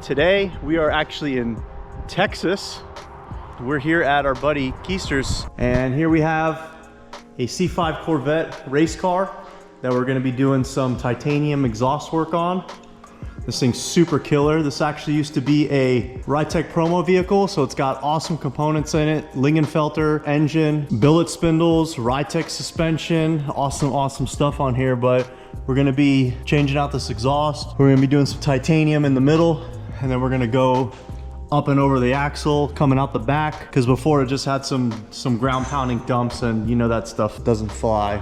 Today we are actually in Texas. We're here at our buddy Keister's, and here we have a C5 Corvette race car that we're going to be doing some titanium exhaust work on. This thing's super killer. This actually used to be a ridetech promo vehicle, so it's got awesome components in it. Lingenfelter engine, billet spindles, ridetech suspension, awesome stuff on here. But we're gonna be changing out this exhaust. We're gonna be doing some titanium in the middle, and then we're gonna go up and over the axle, coming out the back, because before it just had some ground pounding dumps, and you know that stuff doesn't fly.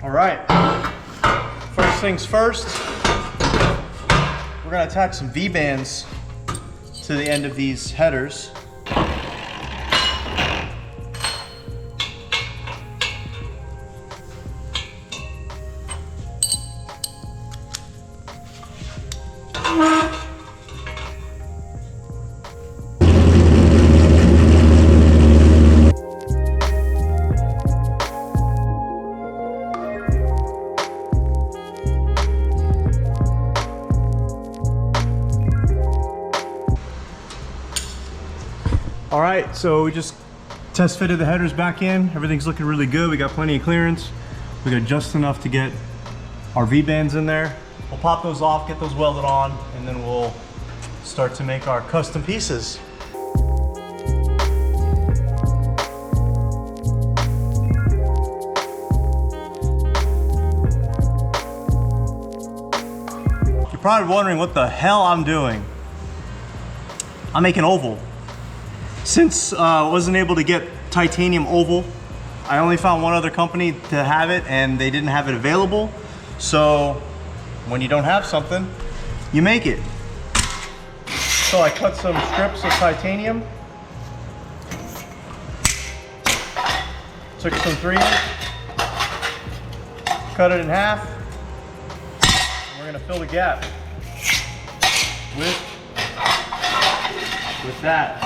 All right, first things first. We're gonna attach some V-bands to the end of these headers. All right, so we just test fitted the headers back in. Everything's looking really good. We got plenty of clearance. We got just enough to get our V-bands in there. We'll pop those off, get those welded on, and then we'll start to make our custom pieces. You're probably wondering what the hell I'm doing. I'm making oval. Since I wasn't able to get titanium oval, I only found one other company to have it, and they didn't have it available. So when you don't have something, you make it. So I cut some strips of titanium, took some 3/8, cut it in half, and we're gonna fill the gap with that.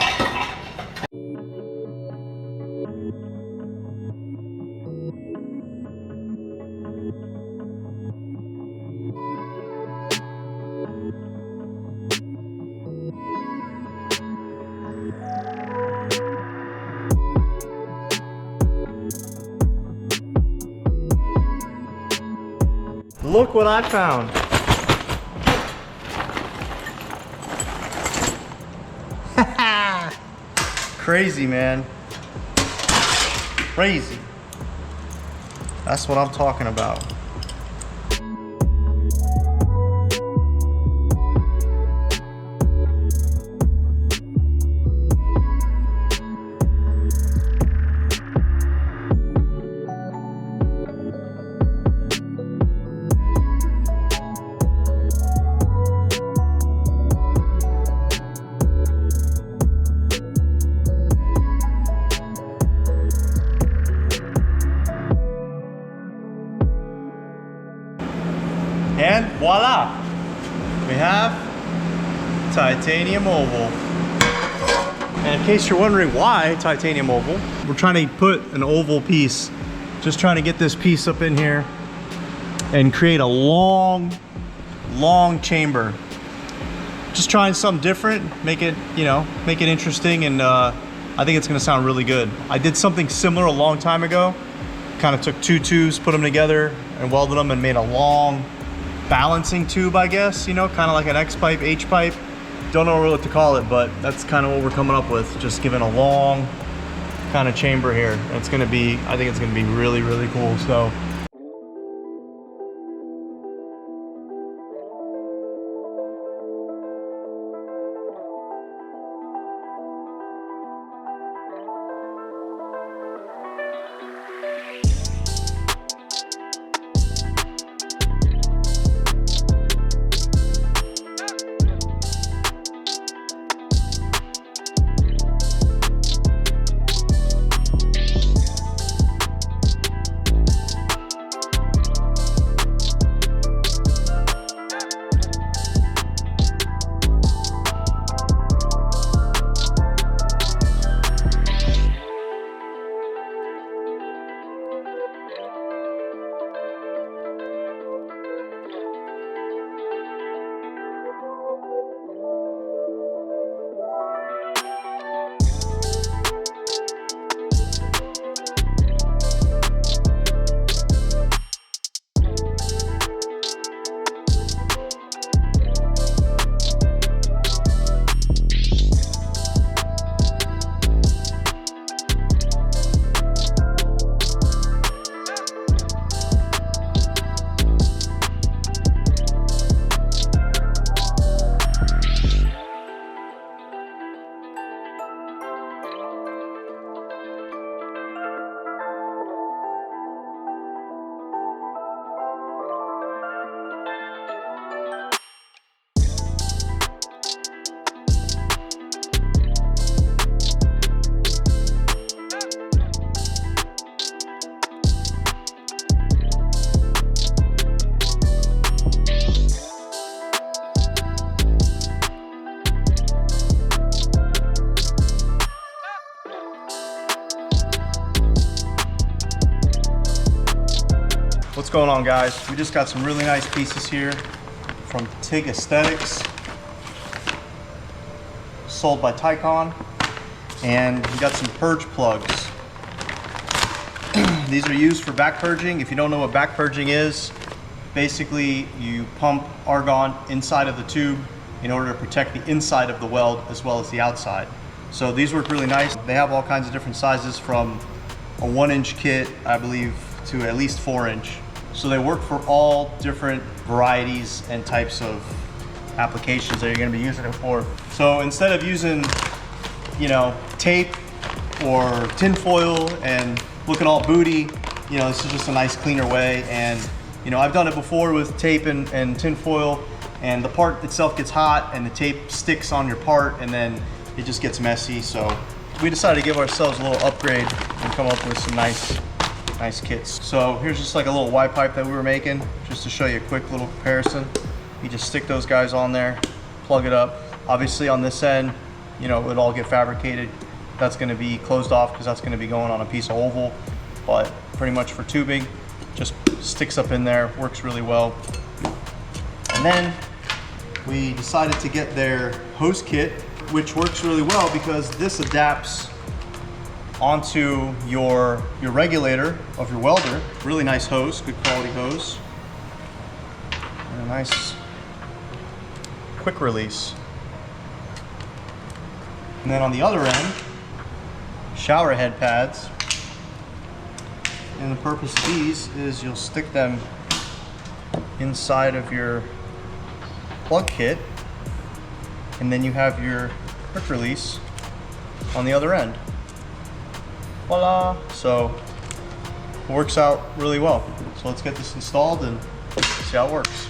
Look what I found. Crazy, man. Crazy. That's what I'm talking about. And voila, we have titanium oval. And in case you're wondering why titanium oval, we're trying to put an oval piece, just trying to get this piece up in here and create a long chamber. Just trying something different, make it interesting, and I think it's gonna sound really good. I did something similar a long time ago. Kind of took two tubes, put them together, and welded them and made a long balancing tube, I guess, kind of like an X-pipe, H-pipe. Don't know what to call it, but that's kind of what we're coming up with. Just giving a long kind of chamber here. And it's gonna be, I think it's gonna be really, really cool. So going on, guys? We just got some really nice pieces here from TIG Aesthetics, sold by TiCON, and we got some purge plugs. These are used for back purging. If you don't know what back purging is, basically you pump argon inside of the tube in order to protect the inside of the weld as well as the outside. So these work really nice. They have all kinds of different sizes, from a 1-inch kit, I believe, to at least 4-inch. So they work for all different varieties and types of applications that you're going to be using it for. So instead of using, you know, tape or tin foil and looking all booty, you know, this is just a nice cleaner way. And you know, I've done it before with tape and tin foil, and the part itself gets hot and the tape sticks on your part, and then it just gets messy. So we decided to give ourselves a little upgrade and come up with some nice kits. So here's just like a little Y pipe that we were making, just to show you a quick little comparison. You just stick those guys on there, plug it up. Obviously on this end, you know, it would all get fabricated. That's gonna be closed off because that's gonna be going on a piece of oval, but pretty much for tubing, just sticks up in there, works really well. And then we decided to get their hose kit, which works really well because this adapts onto your regulator of your welder. Really nice hose, good quality hose. And a nice quick release. And then on the other end, shower head pads. And the purpose of these is you'll stick them inside of your plug kit, and then you have your quick release on the other end. Voila! So it works out really well. So let's get this installed and see how it works.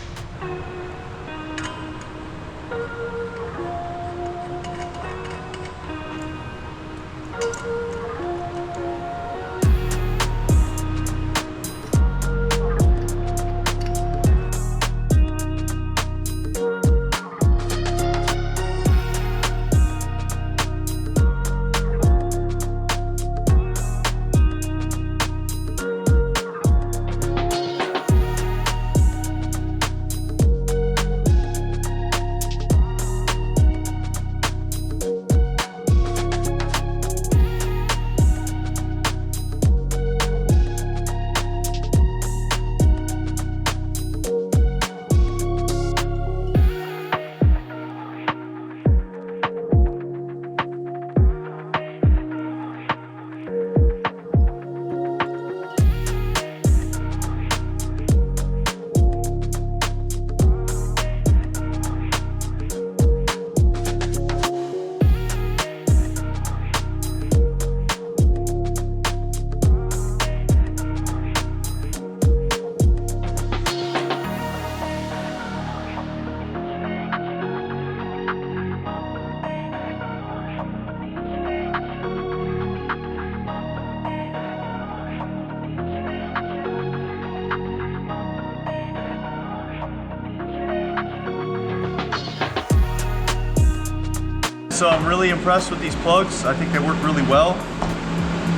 So I'm really impressed with these plugs. I think they work really well.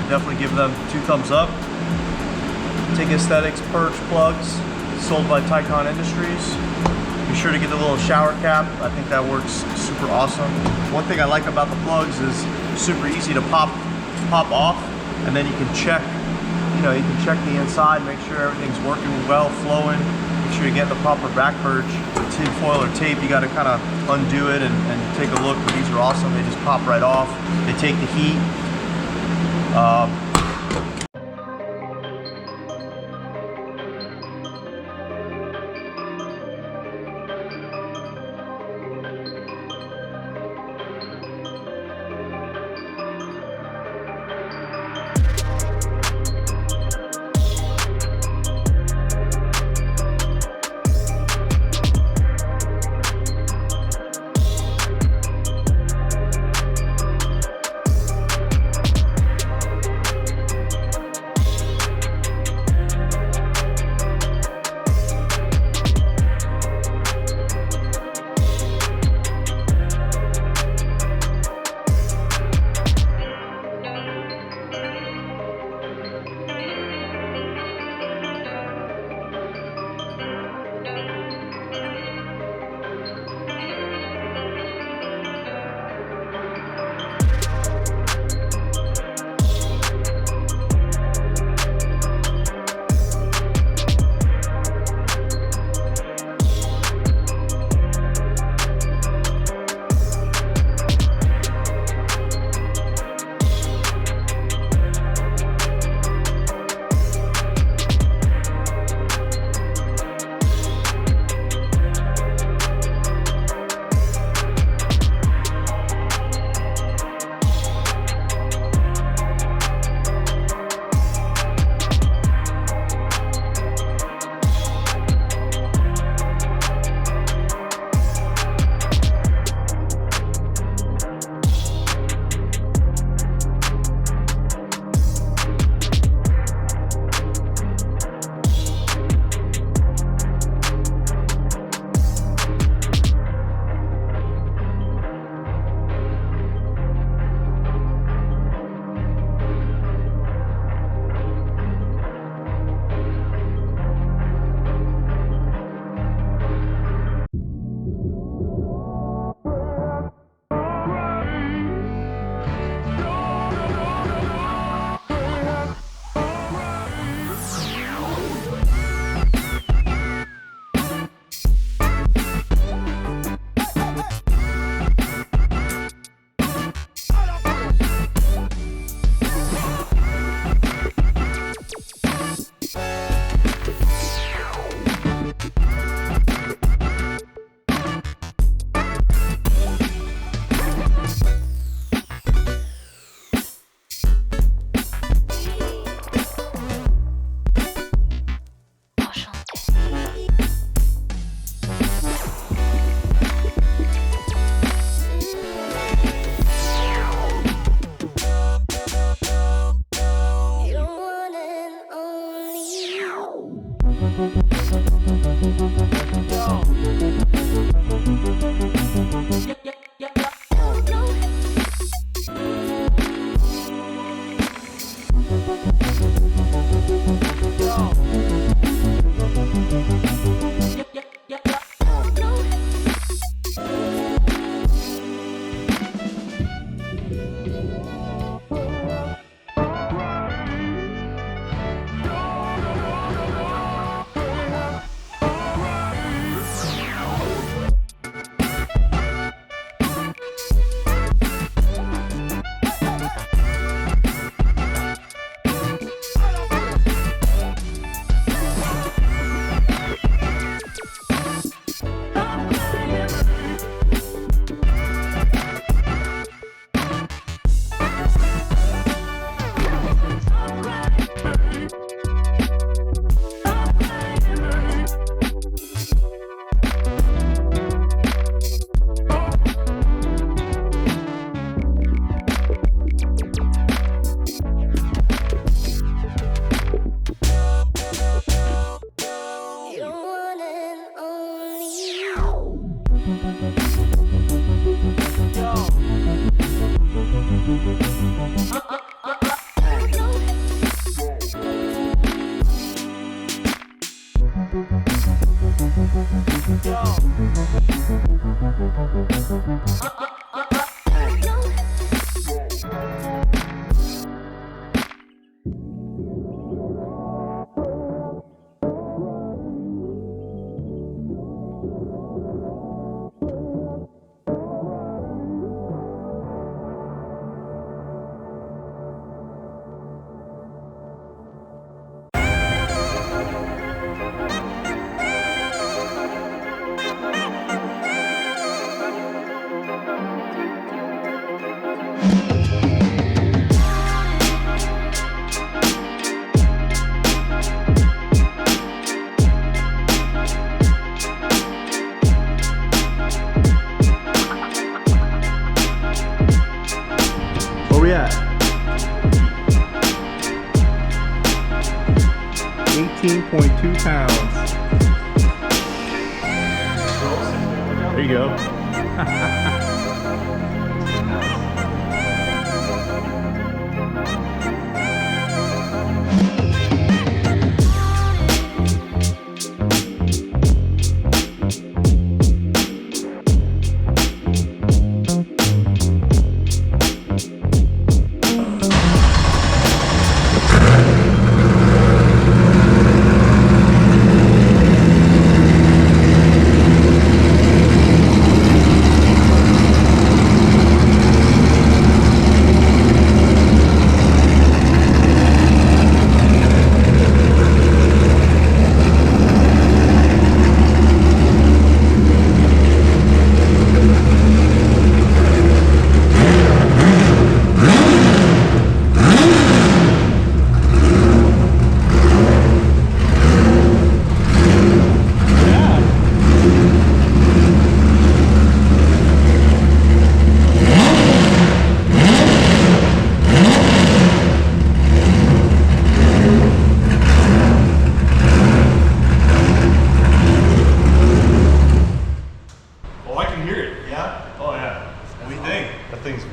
Definitely give them 2 thumbs up. TIG Aesthetics purge plugs, sold by TiCON Industries. Be sure to get the little shower cap. I think that works super awesome. One thing I like about the plugs is super easy to pop off, and then you can check, you know, you can check the inside, make sure everything's working well, flowing. Make sure you get the proper back purge. With tin foil or tape, you got to kind of undo it and take a look. But these are awesome. They just pop right off. They take the heat. 19.2 pounds. There you go.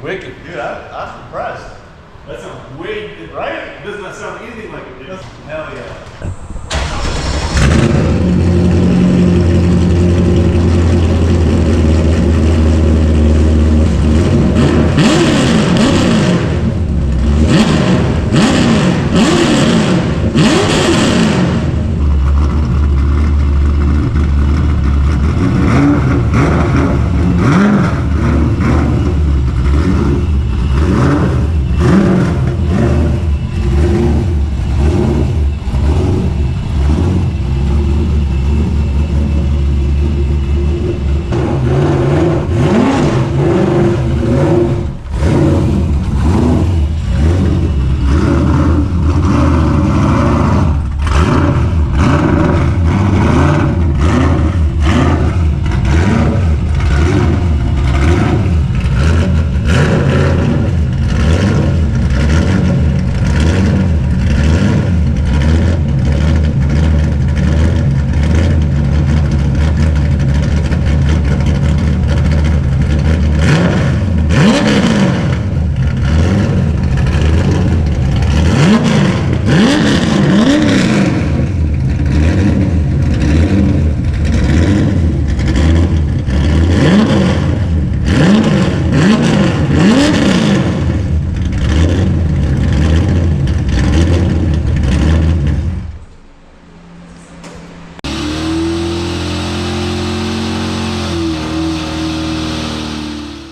Wicked. Dude, I'm impressed. That sounds way right. It does not sound anything like it did. Hell yeah.